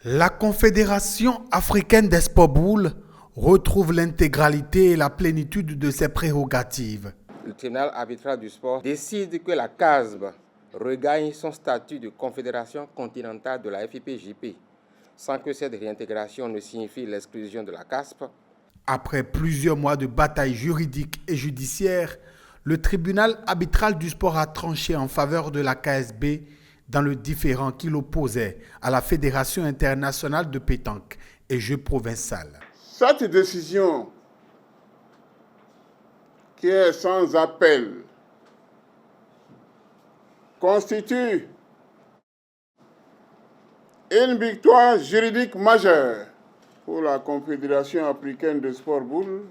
La Confédération africaine des sports boules retrouve l'intégralité et la plénitude de ses prérogatives. Le tribunal arbitral du sport décide que la CASB regagne son statut de confédération continentale de la FIPJP, sans que cette réintégration ne signifie l'exclusion de la CASP. Après plusieurs mois de bataille juridique et judiciaire, le tribunal arbitral du sport a tranché en faveur de la KSB dans le différend qui l'opposait à la Fédération internationale de pétanque et jeux provinciaux. Cette décision, qui est sans appel, constitue une victoire juridique majeure pour la Confédération africaine de sport boule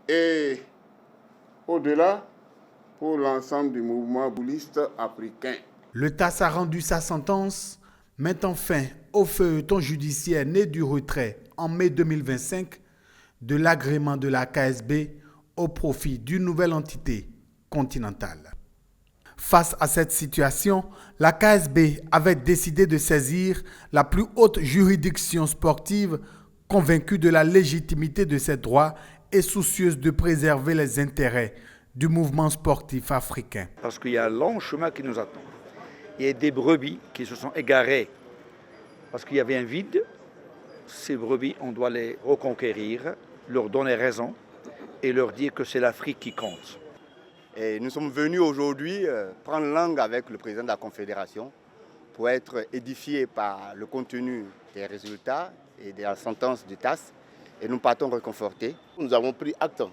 et au-delà pour l'ensemble du mouvement bouliste africain. Le TAS a rendu sa sentence, mettant fin au feuilleton judiciaire né du retrait en mai 2025 de l'agrément de la KSB au profit d'une nouvelle entité continentale. Face à cette situation, la KSB avait décidé de saisir la plus haute juridiction sportive, convaincue de la légitimité de ses droits et soucieuse de préserver les intérêts du mouvement sportif africain. Parce qu'il y a un long chemin qui nous attend. Il y a des brebis qui se sont égarées parce qu'il y avait un vide. Ces brebis, on doit les reconquérir, leur donner raison et leur dire que c'est l'Afrique qui compte. Et nous sommes venus aujourd'hui prendre langue avec le président de la Confédération pour être édifiés par le contenu des résultats et de la sentence du TAS. Et nous partons réconfortés. Nous avons pris acte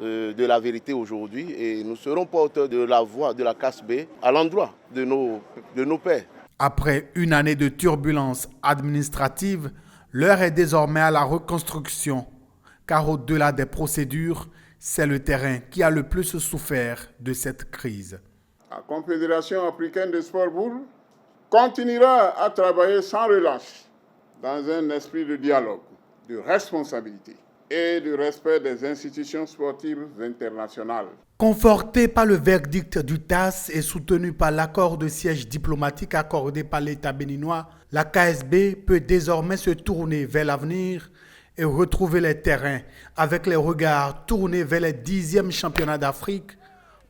de la vérité aujourd'hui et nous serons porteurs de la voix de la KSB à l'endroit de nos pairs. Après une année de turbulences administratives, l'heure est désormais à la reconstruction, car au-delà des procédures, c'est le terrain qui a le plus souffert de cette crise. La Confédération africaine de sport boule continuera à travailler sans relâche dans un esprit de dialogue, de responsabilité et de respect des institutions sportives internationales. Conforté par le verdict du TAS et soutenu par l'accord de siège diplomatique accordé par l'État béninois, la KSB peut désormais se tourner vers l'avenir et retrouver les terrains avec les regards tournés vers les 10e championnats d'Afrique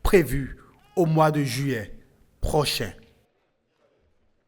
prévus au mois de juillet prochain.